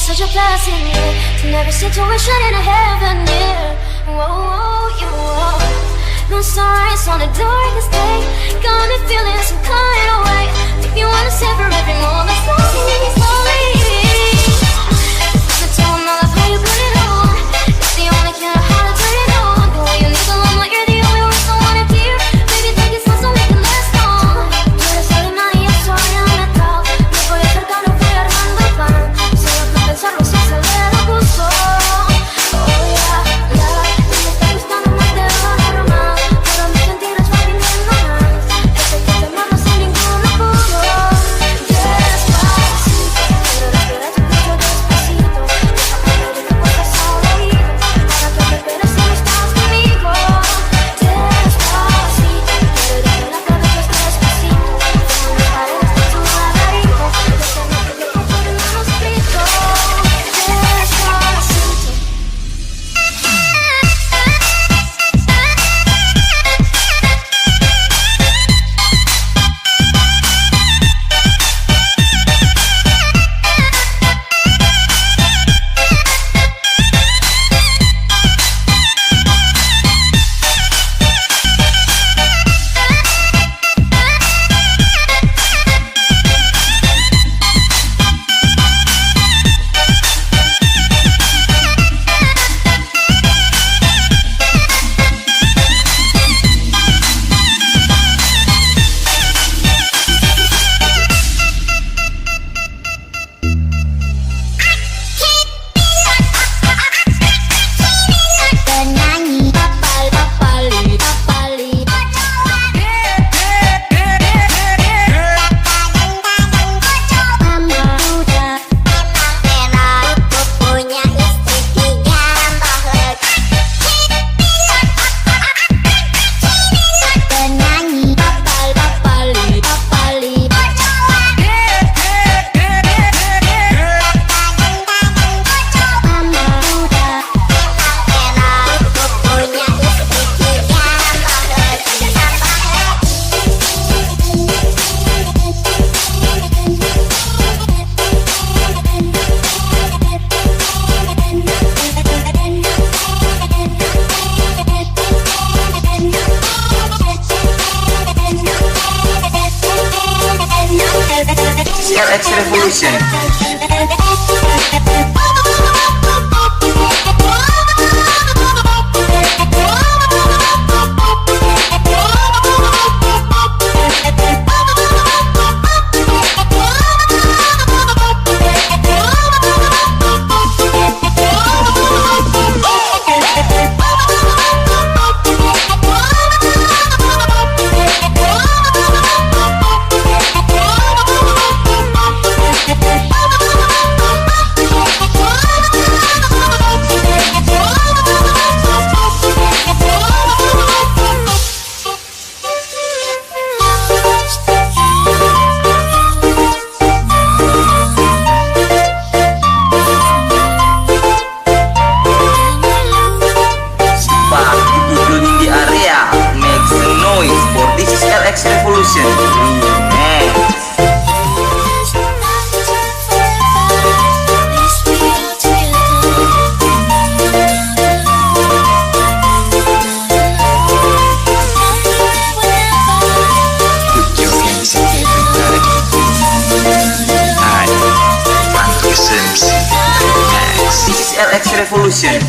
such a blessing, yeah. To never situation in a heaven, yeah. Whoa, you whoa. No sunrise on the darkest day. Got me feeling some kind of way. Make me wanna savor every moment slowly, slowly. So tell them all of how you put it on. It's the only kind of how to turn it on. The way you need the limelight, you're the only one I wanna hear. Baby, take it slow so we can last long. Quieres ser una y estoy en metal. Me voy acercando, voy armando el plan. Solo con pensarlo se acelera el pulso. Oh yeah, yeah. Me está gustando más de lo normal. Pero mis sentidos van viniendo más. Este que te mando sin ningún apuro. Despacito, quiero respirar tu pecho despacito. Deja que me diga cosas al oído. Para que te esperes si no estás conmigo. Despacito, quiero respirar tu pecho despacito. Como mis paredes de tu laberinto. Déjame que te ponga en manos grito. Despacito. Penyanyi papali papali mama muda enak punya istri 3 tambah penyanyi papali papali mama muda CLX Revolution. Revolution Remix. Put your hands up everybody. I want to sense. This is LX Revolution.